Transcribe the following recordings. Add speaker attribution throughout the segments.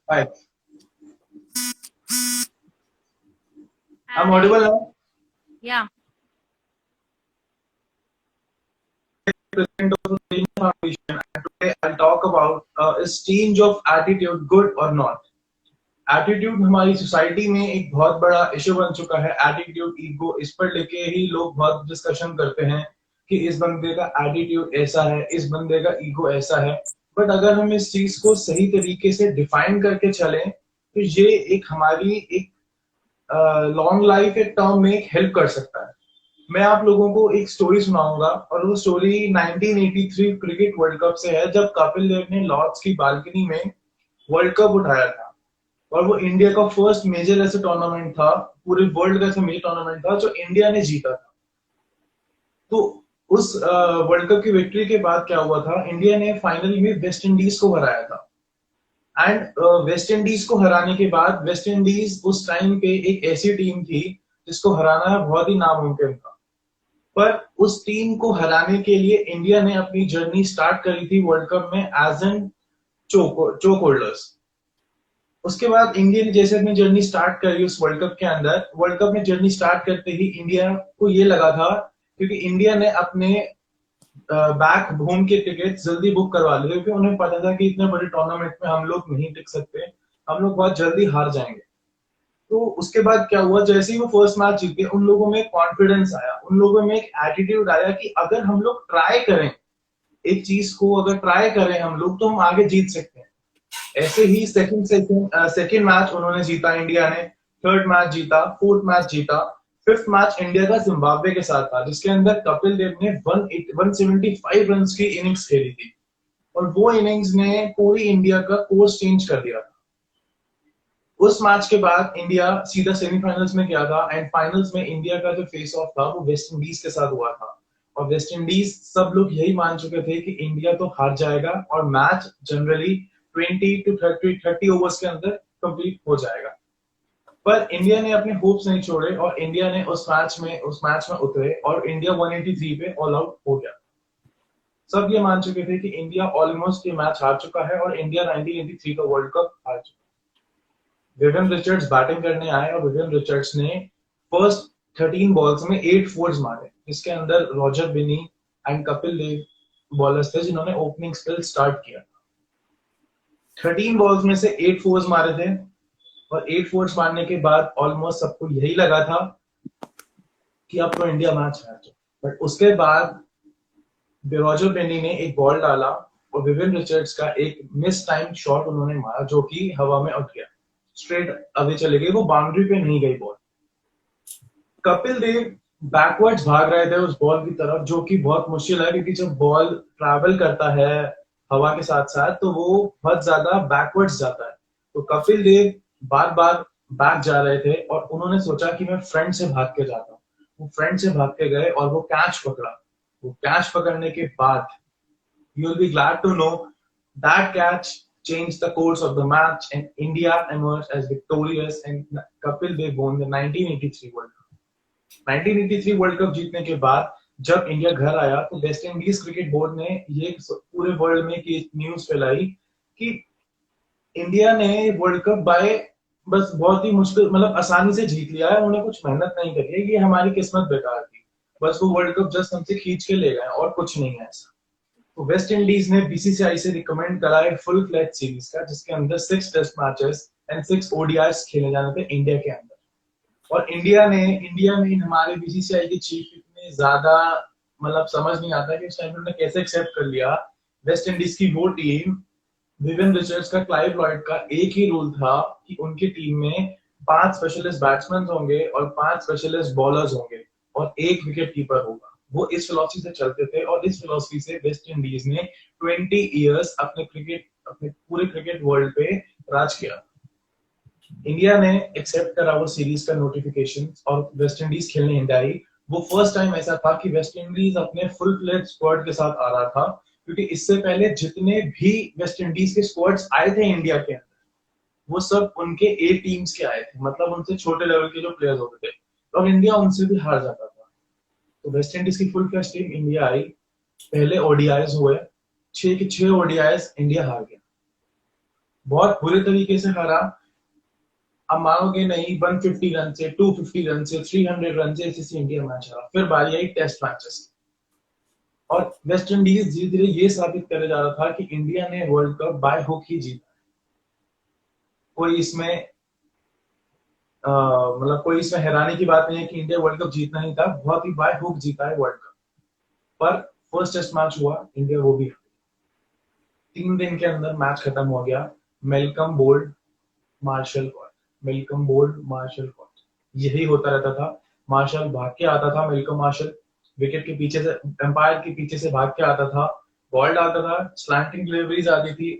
Speaker 1: Hi, I'm
Speaker 2: Hi.
Speaker 1: audible now.
Speaker 2: Yeah.
Speaker 1: President of the Team Foundation, and today I'll talk about is change of attitude good or not? Attitude हमारी society में एक बहुत बड़ा issue बन चुका है। Attitude ego इस पर लेके ही लोग बहुत डिस्कशन करते हैं कि इस बंदे का एटीट्यूड ऐसा है, इस बंदे का ईगो ऐसा है। बट अगर हम इस चीज को सही तरीके से डिफाइन करके चलें तो ये एक हमारी एक लॉन्ग लाइफ एक टर्म में एक हेल्प कर सकता है। मैं आप लोगों को एक स्टोरी सुनाऊंगा और वो स्टोरी 1983 क्रिकेट वर्ल्ड कप से है, जब कपिल देव ने लॉर्ड्स की बालकनी में वर्ल्ड कप उठाया था। और वो इंडिया का फर्स्ट मेजर ऐसे टूर्नामेंट था, पूरे वर्ल्ड का ऐसा मेजर टूर्नामेंट था जो इंडिया ने जीता था। तो उस वर्ल्ड कप की विक्ट्री के बाद क्या हुआ था, इंडिया ने फाइनल में वेस्ट इंडीज को हराया था। एंड वेस्ट इंडीज को हराने के बाद वेस्ट इंडीज उस टाइम पे एक ऐसी टीम थी जिसको हराना बहुत ही नामुमकिन था। पर उस टीम को हराने के लिए इंडिया ने अपनी जर्नी स्टार्ट करी थी वर्ल्ड कप में एज एन चोक होल्डर्स। उसके बाद इंडिया ने जैसे अपनी जर्नी स्टार्ट करी उस वर्ल्ड कप के अंदर, वर्ल्ड कप में जर्नी स्टार्ट करते ही इंडिया को ये लगा था, क्योंकि इंडिया ने अपने बैक होम के टिकट जल्दी बुक करवा लिए, क्योंकि उन्हें पता था कि इतने बड़े टूर्नामेंट में हम लोग नहीं टिक सकते, हम लोग बहुत जल्दी हार जाएंगे। तो उसके बाद क्या हुआ, जैसे ही वो फर्स्ट मैच जीते उन लोगों में कॉन्फिडेंस आया, उन लोगों में एक एटीट्यूड आया कि अगर हम लोग ट्राई करें, एक चीज को अगर ट्राई करें हम लोग तो हम आगे जीत सकते हैं। ऐसे ही सेकंड मैच उन्होंने जीता इंडिया ने, थर्ड मैच जीता, फोर्थ मैच जीता। फिफ्थ मैच इंडिया का जिम्बाब्वे के साथ था, जिसके अंदर कपिल देव ने 175 रन की इनिंग्स खेली थी। और वो इनिंग्स ने पूरी इंडिया का कोर्स चेंज कर दिया था। उस मैच के बाद इंडिया सीधा सेमीफाइनल्स में गया था, एंड फाइनल्स में इंडिया का जो फेस ऑफ था वो वेस्ट इंडीज के साथ हुआ था। और वेस्ट इंडीज सब लोग यही मान चुके थे कि इंडिया तो हार जाएगा और मैच जनरली 20 to 30 ओवर्स के अंदर कंप्लीट हो जाएगा। पर इंडिया ने अपने होप्स नहीं छोड़े और इंडिया ने उस मैच में उतरे और इंडिया 183 पे ऑल आउट हो गया। सब ये मान चुके थे कि इंडिया ऑलमोस्ट ये मैच हार चुका है और इंडिया 1983 का वर्ल्ड कप हार चुका है। विवियन रिचर्ड्स बैटिंग करने आए और विवियन रिचर्ड्स ने फर्स्ट 13 बॉल्स में 8 फोर्स मारे, जिसके अंदर Roger Binny and Kapil Dev bowlers थे जिन्होंने ओपनिंग स्पेल स्टार्ट किया। 13 बॉल्स में से 8 फोर्स मारे थे, और 8 फोर्स मारने के बाद ऑलमोस्ट सबको यही लगा था कि अब तो इंडिया मैच हार जाए। बट उसके बाद रॉजर बेनी ने एक बॉल डाला और विवियन रिचर्ड्स का एक मिस टाइम शॉट उन्होंने मारा जो कि हवा में उठ गया, स्ट्रेट अवे चले गई, वो बाउंड्री पे नहीं गई बॉल। कपिल देव बैकवर्ड्स भाग रहे थे उस बॉल की तरफ, जो कि बहुत मुश्किल है क्योंकि जब बॉल ट्रैवल करता है हवा के साथ साथ तो वो बहुत ज्यादा बैकवर्ड्स जाता है। तो कपिल देव बार बार बैक जा रहे थे और उन्होंने सोचा कि मैं फ्रंट से भाग के जाता हूँ। वो फ्रंट से भाग के गए और वो कैच पकड़ा। वो कैच पकड़ने के बाद you will be glad to know that catch changed the course of the match and India emerged as victorious and Kapil Dev won the 1983 World Cup। 1983 world cup जीतने के बाद जब इंडिया घर आया तो वेस्ट इंडीज क्रिकेट बोर्ड ने ये पूरे वर्ल्ड में की न्यूज फैलाई कि इंडिया ने वर्ल्ड कप बाय बस बहुत ही मुश्किल मतलब आसानी से जीत लिया है, उन्होंने कुछ मेहनत नहीं करी है, ये हमारी किस्मत बेकार थी। बस वो वर्ल्ड कप जस्ट हमसे खींच के ले गए और कुछ नहीं है ऐसा। तो वेस्ट इंडीज ने बीसीसीआई से रिकमेंड करा है फुल फ्लैट सीरीज का, जिसके अंदर 6 टेस्ट मैचेस एंड 6 ओडीआईस खेले जाने थे इंडिया के अंदर। और इंडिया में हमारे बीसीसीआई के चीफ इतने ज्यादा मतलब समझ नहीं आता कि उस टाइम उन्होंने कैसे एक्सेप्ट कर लिया वेस्ट इंडीज की वो टीम। विवियन रिचर्ड्स का, क्लाइव लॉयड का एक ही रूल था कि उनकी टीम में 5 स्पेशलिस्ट बैट्समैन होंगे और 5 स्पेशलिस्ट बॉलर्स होंगे और एक विकेट कीपर होगा। वो इस फिलॉसफी से चलते थे और इस फिलॉसफी से वेस्ट इंडीज ने 20 ईयर्स अपने पूरे क्रिकेट वर्ल्ड पे राज किया। इंडिया ने एक्सेप्ट करा वो सीरीज का नोटिफिकेशन और वेस्ट इंडीज खेलने इंडिया आई। वो फर्स्ट टाइम ऐसा था कि वेस्ट इंडीज अपने फुल फ्लेज स्क्वाड के साथ आ रहा था, क्योंकि इससे पहले जितने भी वेस्ट इंडीज के स्क्वाड्स आए थे इंडिया के अंदर वो सब उनके ए टीम्स के आए थे, मतलब उनसे छोटे लेवल के जो प्लेयर्स होते थे, और इंडिया उनसे भी हार जाता था। तो वेस्ट इंडीज की फुल फ्लेज टीम इंडिया आई, पहले ओडीआईस हुए, 6 के 6 ओडीआईस इंडिया हार गया। बहुत बुरे तरीके से हारा। अब मानोगे नहीं, 150 रन से, 250 रन से, 300 रन से ऐसे इंडिया मैच हारा। फिर बारी आई टेस्ट मैचेस, और वेस्ट इंडीज धीरे धीरे ये साबित करे जा रहा था कि इंडिया ने वर्ल्ड कप बाय हुक ही जीता। कोई इसमें मतलब कोई इसमें हैरानी की बात नहीं है कि इंडिया वर्ल्ड कप जीतना ही था, बहुत ही बाय हुक जीता है वर्ल्ड कप। पर फर्स्ट टेस्ट मैच हुआ, इंडिया वो भी 3 दिन के अंदर मैच खत्म हो गया। Malcolm bowled, Marshall caught, Malcolm bowled, Marshall caught, यही होता रहता था। मार्शल भाग के आता था, मेलकम मार्शल विकेट के पीछे से, एम्पायर के पीछे से भाग के आता था, बॉल डालता था, स्लैंटिंग डिलीवरीज आती थी,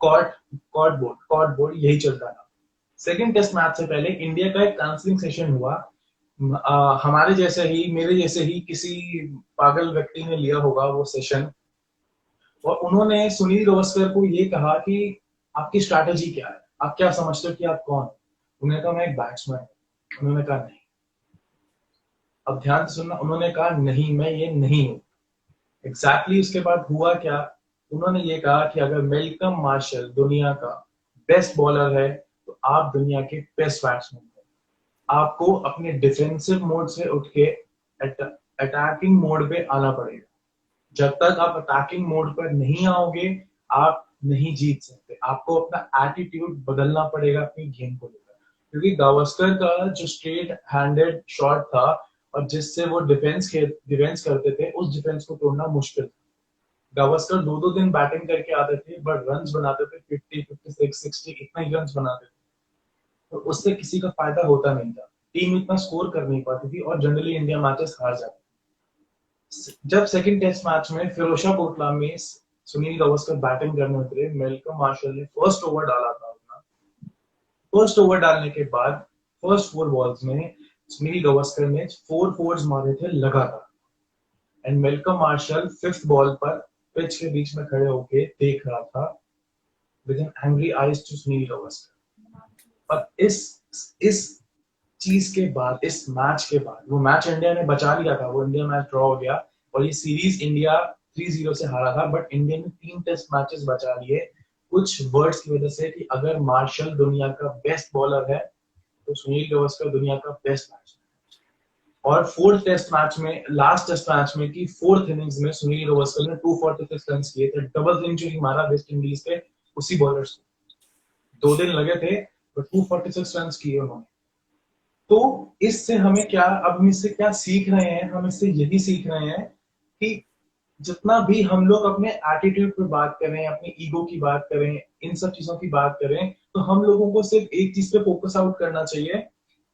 Speaker 1: कॉट, कॉट बोल्ड, यही चलता था। सेकंड टेस्ट मैच से पहले इंडिया का एक काउंसलिंग सेशन हुआ। हमारे जैसे ही, मेरे जैसे ही किसी पागल व्यक्ति ने लिया होगा वो सेशन, और उन्होंने सुनील गावस्कर को ये कहा कि आपकी स्ट्रैटेजी क्या है, आप क्या समझते हो कि आप कौन। उन्होंने कहा मैं एक बैट्समैन। उन्होंने कहा नहीं, अब ध्यान से सुनना, उन्होंने कहा नहीं मैं ये नहीं हूं। एग्जैक्टली उसके बाद हुआ क्या, उन्होंने ये कहा कि अगर मेलकम मार्शल दुनिया का बेस्ट बॉलर है तो आप दुनिया के बेस्ट बैट्समैन हैं। आपको अपने डिफेंसिव मोड से उठ के अटैकिंग मोड पे आना पड़ेगा। जब तक आप अटैकिंग मोड पर नहीं आओगे, आप नहीं जीत सकते। आपको अपना एटीट्यूड बदलना पड़ेगा अपनी गेम को लेकर, क्योंकि गावस्कर का जो स्ट्रेट हैंडेड शॉट था और जिससे वो डिफेंस करते थे, उस डिफेंस को तोड़ना मुश्किल था। गावस्कर 2-2 दिन बैटिंग करके आते थे, बट रन बनाते थे 50, 56, 60, इतना ही रन बनाते थे। तो उससे किसी का फायदा होता नहीं था, टीम इतना स्कोर कर नहीं पाती थी, और जनरली इंडिया मैचेस हार जाती। जब सेकंड टेस्ट मैच में फिरोजशाह कोटला में सुनील गावस्कर बैटिंग करने उतरे, मेलकम मार्शल ने फर्स्ट ओवर डाला था अपना। फर्स्ट ओवर डालने के बाद फर्स्ट 4 बॉल्स में सुनील गावस्कर ने 4 फोर्स मारे थे लगातार, and Malcolm Marshall fifth ball पर पिच के बीच में खड़े होके देख रहा था with an angry eyes to Sunil Gavaskar. और इस चीज के बाद, इस मैच के बाद, वो मैच इंडिया ने बचा लिया था, वो इंडिया मैच ड्रॉ हो गया, और ये सीरीज इंडिया 3-0 से हारा था, बट इंडिया ने 3 टेस्ट मैचेस बचा लिए कुछ वर्ड्स की वजह से कि अगर मार्शल दुनिया का बेस्ट बॉलर है तो सुनील गावस्कर दुनिया का बेस्ट बैट्समैन। और फोर्थ टेस्ट मैच में, लास्ट टेस्ट मैच में की फोर्थ इनिंग्स में सुनील गावस्कर ने 246 रन किए थे, डबल सेंचुरी मारा वेस्ट इंडीज के उसी बॉलर्स को। 2 दिन लगे थे, बट 246 रन किए उन्होंने। तो इससे हमें क्या, अब हम इससे क्या सीख रहे हैं, हम इससे यही सीख रहे हैं कि जितना भी हम लोग अपने एटीट्यूड पे बात करें, अपने ईगो की बात करें, इन सब चीजों की बात करें, तो हम लोगों को सिर्फ एक चीज पे फोकस आउट करना चाहिए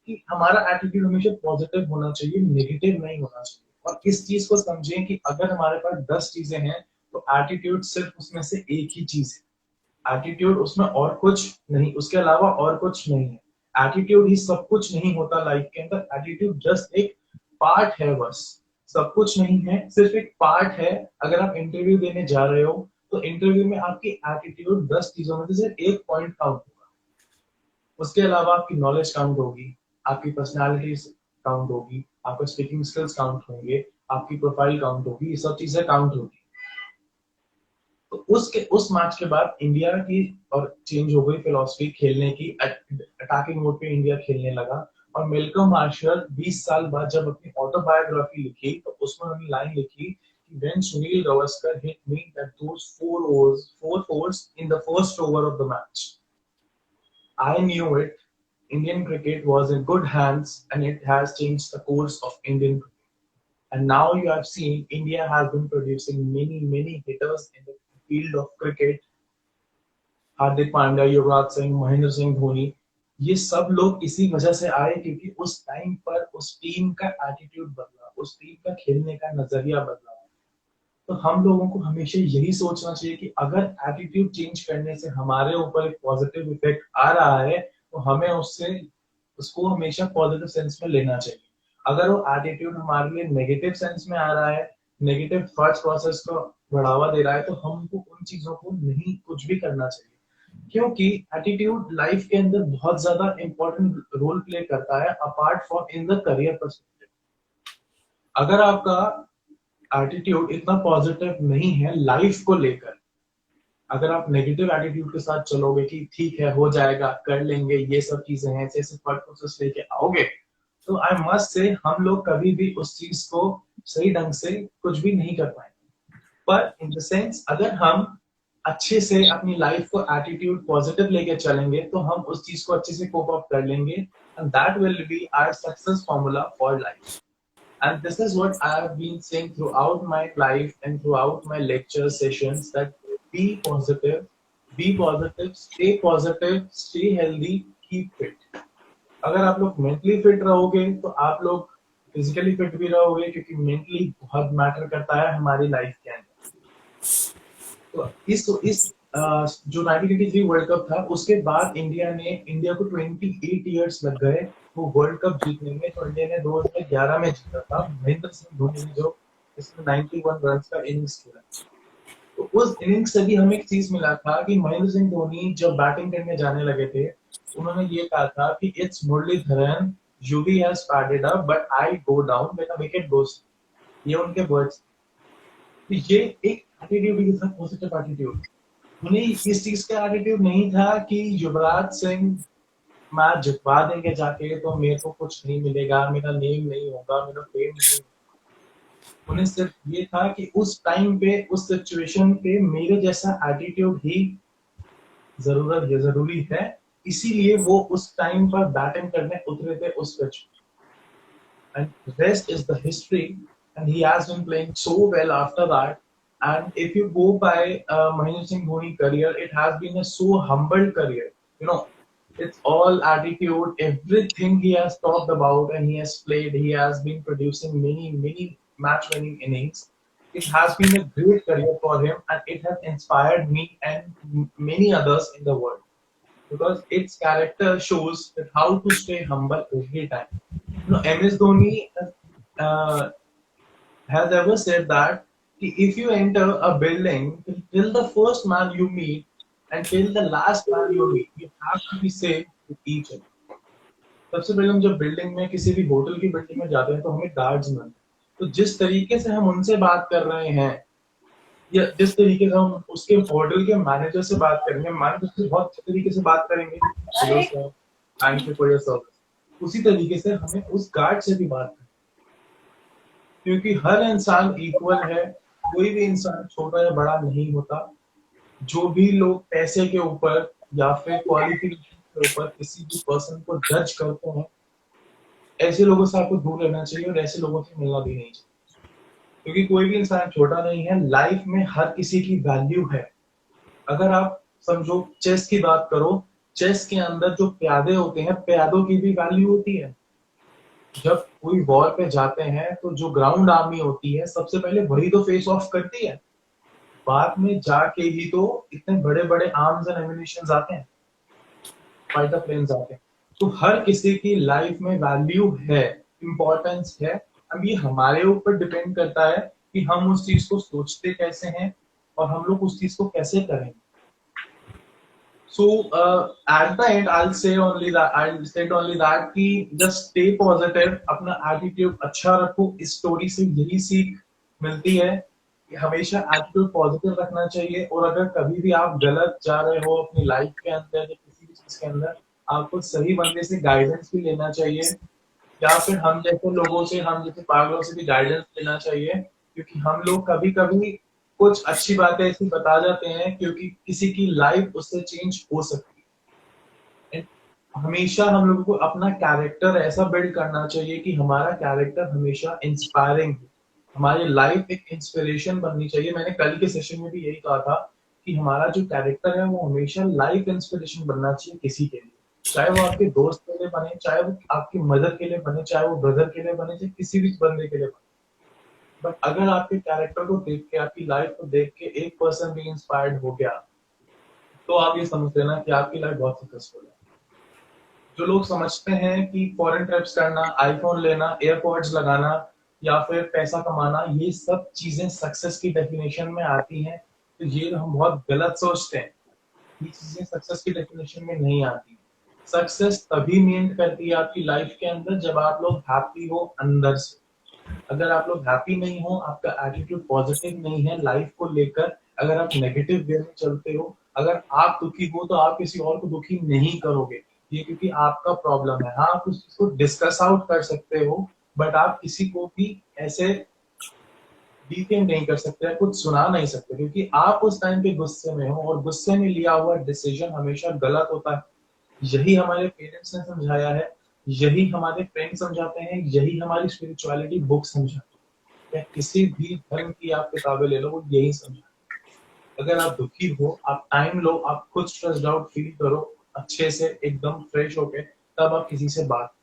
Speaker 1: कि हमारा एटीट्यूड हमेशा पॉजिटिव होना चाहिए, नेगेटिव नहीं होना चाहिए। और इस चीज को समझें कि अगर हमारे पास 10 चीजें हैं तो एटीट्यूड सिर्फ उसमें से एक ही चीज है। एटीट्यूड उसमें और कुछ नहीं, उसके अलावा और कुछ नहीं है। एटीट्यूड ही सब कुछ नहीं होता लाइफ के अंदर, एटीट्यूड जस्ट एक पार्ट है बस, सब कुछ नहीं है, सिर्फ एक पार्ट है। अगर आप इंटरव्यू देने जा रहे हो तो इंटरव्यू में आपकी एटीट्यूड 10 चीजों में से सिर्फ एक पॉइंट काउंट होगा। उसके अलावा आपकी नॉलेज काउंट होगी, आपकी पर्सनैलिटी काउंट होगी, आपके स्पीकिंग स्किल्स काउंट होंगे, आपकी प्रोफाइल काउंट होगी, ये सब चीजें काउंट होगी। तो उस मैच के बाद इंडिया की और चेंज हो गई फिलॉसफी खेलने की, अटैकिंग मोड पे इंडिया खेलने लगा। और मेलकम मार्शल 20 साल बाद जब अपनी ऑटोबायोग्राफी लिखी तो उसमें उन्होंने लाइन लिखी कि when Sunil Gavaskar hit me that those 4 fours in the first over of the match, I knew it. Indian cricket was in good hands and it has changed the course of Indian cricket. And now you have seen India has been producing many hitters in the field of cricket. Hardik Pandya, Yuvraj Singh, Mahendra Singh Dhoni, ये सब लोग इसी वजह से आए क्योंकि उस time पर उस टीम का एटीट्यूड बदला, उस टीम का खेलने का नजरिया बदला। तो हम लोगों को हमेशा यही सोचना चाहिए कि अगर एटीट्यूड चेंज करने से हमारे ऊपर एक पॉजिटिव इफेक्ट आ रहा है तो हमें उसको हमेशा पॉजिटिव सेंस में लेना चाहिए। अगर वो एटीट्यूड हमारे लिए नेगेटिव सेंस में आ रहा है, नेगेटिव थॉट प्रोसेस को बढ़ावा दे रहा है, तो हमको उन चीजों को नहीं कुछ भी करना चाहिए, क्योंकि एटीट्यूड लाइफ के अंदर बहुत ज्यादा इंपॉर्टेंट रोल प्ले करता है apart from in the career perspective. अगर आपका एटीट्यूड इतना पॉजिटिव नहीं है लाइफ को लेकर, अगर आप नेगेटिव एटीट्यूड के साथ चलोगे कि ठीक है हो जाएगा कर लेंगे ये सब चीजें हैं, ऐसे थॉट प्रोसेस लेके आओगे, तो आई मस्ट से हम लोग कभी भी उस चीज को सही ढंग से कुछ भी नहीं कर पाएंगे। पर इन द सेंस अगर हम अच्छे से अपनी लाइफ को एटीट्यूड पॉजिटिव लेके चलेंगे तो हम उस चीज को अच्छे से कोप अप कर लेंगे, and that will be our success formula for life. And this is what I have been saying throughout my life and throughout my lecture sessions, that be positive, stay healthy, keep fit. अगर आप लोग mentally fit रहोगे तो आप लोग physically fit भी रहोगे, क्योंकि मेंटली बहुत मैटर करता है हमारी लाइफ के अंदर। तो इस जो 1983 वर्ल्ड कप था उसके बाद इंडिया को 28 इयर्स लग गए वो वर्ल्ड कप जीतने में। तो इंडिया ने 2011 में जीता था, महेंद्र सिंह धोनी ने जो इसमें 91 रन का इनिंग्स खेला। तो उस इनिंग्स से भी हमें एक चीज मिला था कि महेंद्र सिंह धोनी जब बैटिंग करने जाने लगे थे उन्होंने ये कहा था कि it's Muralidharan, Yuvi has padded up but I go down when a wicket goes. ये उनके वर्ड्स। तो ये एक एटीट्यूड था, पॉजिटिव एटीट्यूड। उन्हें इस चीज का एटीट्यूड नहीं था कि युवराज सिंह मैच जितवा देंगे जाके तो मेरे को कुछ नहीं मिलेगा, मेरा नेम नहीं होगा, मेरा फेम नहीं होगा। उन्हें सिर्फ ये था कि उस टाइम पे उस सिचुएशन पे मेरे जैसा एटीट्यूड ही जरूरी है, इसीलिए वो उस टाइम पर बैटिंग करने उतरे थे उस pitch. And rest is the history, and he has been playing so well after that. And if you go by Mahendra Singh Dhoni career, it has been a so humble career. You know, it's all attitude, everything he has talked about and he has played. He has been producing many match-winning innings. It has been a great career for him, and it has inspired me and many others in the world, because its character shows that how to stay humble every time. You know, MS Dhoni uh, has ever said that if you enter a building, till the first man you meet and till the last man you meet, you have to be safe with each other. सबसे पहले हम जब building में किसी भी hotel की building में जाते हैं तो हमें गार्ड्स मिलते हैं। तो जिस तरीके से हम उनसे बात कर रहे हैं या जिस तरीके से हम उसके होटल के मैनेजर से बात करेंगे, मैनेजर से बहुत अच्छे तरीके से बात करेंगे, hello sir, thank you for your service, उसी तरीके से हमें उस गार्ड से भी बात करनी, क्योंकि हर इंसान इक्वल है, कोई भी इंसान छोटा या बड़ा नहीं होता। जो भी लोग पैसे के ऊपर या फिर क्वालिफिकेशन के ऊपर किसी भी पर्सन को जज करते हैं, ऐसे लोगों से आपको दूर रहना चाहिए और ऐसे लोगों से मिलना भी नहीं चाहिए, क्योंकि कोई भी इंसान छोटा नहीं है। लाइफ में हर किसी की वैल्यू है। अगर आप समझो चेस की बात करो, चेस के अंदर जो प्यादे होते हैं, प्यादों की भी वैल्यू होती है। जब कोई वॉर पे जाते हैं तो जो ग्राउंड आर्मी होती है सबसे पहले वही तो फेस ऑफ करती है, बाद में जाके ही तो इतने बड़े बड़े आर्म्स एंड एम्युनिशंस आते हैं, फाइटर प्लेन्स आते हैं। तो हर किसी की लाइफ में वैल्यू है, इंपॉर्टेंस है। अब ये हमारे ऊपर डिपेंड करता है कि हम उस चीज को सोचते कैसे हैं और हम लोग उस चीज को कैसे करेंगे। So at the end, I'll say only that कि just stay positive, अपना attitude अच्छा रखो। इस स्टोरी से यही सीख मिलती है कि हमेशा attitude positive रखना चाहिए, और अगर कभी भी आप गलत जा रहे हो अपनी लाइफ के अंदर या किसी भी चीज के अंदर, आपको सही बंदे से गाइडेंस भी लेना चाहिए, या फिर हम जैसे लोगों से, हम जैसे पागलों से भी गाइडेंस लेना चाहिए, क्योंकि हम लोग कभी कभी कुछ अच्छी बातें ऐसी बता जाते हैं क्योंकि किसी की लाइफ उससे चेंज हो सकती है। हमेशा हम लोगों को अपना कैरेक्टर ऐसा बिल्ड करना चाहिए कि हमारा कैरेक्टर हमेशा इंस्पायरिंग हो, हमारी लाइफ एक इंस्पिरेशन बननी चाहिए। मैंने कल के सेशन में भी यही कहा था कि हमारा जो कैरेक्टर है वो हमेशा लाइफ इंस्पिरेशन बनना चाहिए किसी के लिए, चाहे वो आपके दोस्त के लिए बने, चाहे वो आपकी मदर के लिए बने, चाहे वो ब्रदर के लिए बने, चाहे किसी भी बंदे के लिए बने। बट अगर आपके कैरेक्टर को देख के, आपकी लाइफ को देख के एक पर्सन भी इंस्पायर्ड हो गया, तो आप ये समझ लेना कि आपकी लाइफ बहुत सक्सेसफुल है। जो लोग समझते हैं कि फॉरेन ट्रिप्स करना, आईफोन लेना, एयरपोर्ट्स लगाना या फिर पैसा कमाना, ये सब चीजें सक्सेस की डेफिनेशन में आती हैं, तो ये हम बहुत गलत सोचते हैं। ये चीजें सक्सेस की डेफिनेशन में नहीं आती। सक्सेस तभी मीन करती है आपकी लाइफ के अंदर जब आप लोग हैप्पी हो अंदर से। अगर आप लोग हैप्पी नहीं हो, आपका एटीट्यूड पॉजिटिव नहीं है लाइफ को लेकर, अगर आप नेगेटिव वे में चलते हो, अगर आप दुखी हो तो आप किसी और को दुखी नहीं करोगे, ये क्योंकि आपका प्रॉब्लम है। हाँ, आप उसको डिस्कस आउट कर सकते हो, बट आप किसी को भी ऐसे डिफेम नहीं कर सकते, कुछ सुना नहीं सकते, क्योंकि आप उस टाइम पे गुस्से में हो, और गुस्से में लिया हुआ डिसीजन हमेशा गलत होता है। यही हमारे पेरेंट्स ने समझाया है, यही हमारे फ्रेंड समझाते हैं, यही हमारी स्पिरिचुअलिटी बुक समझाती है, या किसी भी धर्म की आप किताबें ले लो, वो यही समझाते हैं। अगर आप दुखी हो, आप टाइम लो, आप खुद स्ट्रेस्ड आउट फील करो अच्छे से, एकदम फ्रेश होके, तब आप किसी से बात।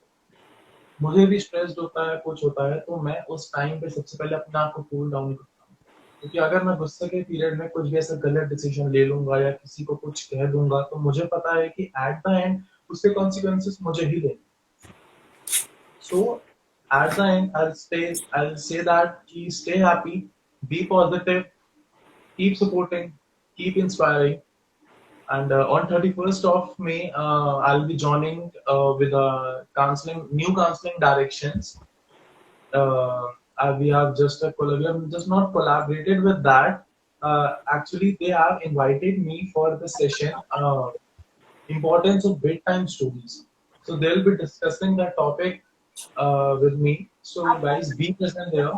Speaker 1: मुझे भी स्ट्रेस्ड होता है, कुछ होता है, तो मैं उस टाइम पे सबसे पहले अपने आप को कूल डाउन करता हूँ, क्योंकि अगर मैं गुस्से के पीरियड में कुछ भी ऐसा गलत डिसीजन ले लूंगा या किसी को कुछ कह दूंगा, तो मुझे पता है कि एट द एंड उसके कॉन्सिक्वेंसेस मुझे ही लेने। So at the end I'll say that कि stay happy, be positive, keep supporting, keep inspiring. And on 31st of May, I'll be joining with a new counseling directions. We have we have just not collaborated with that. Actually, they have invited me for the session, importance of bedtime stories. So they'll be discussing that topic with me. So guys, be present there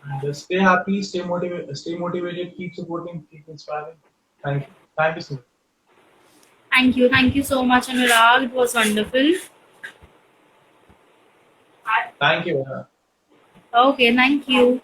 Speaker 1: and stay happy, stay motivated, keep supporting, keep inspiring. Thank you so much.
Speaker 2: Thank you so much, Anurag. It was wonderful.
Speaker 1: Thank you.
Speaker 2: Okay, thank you.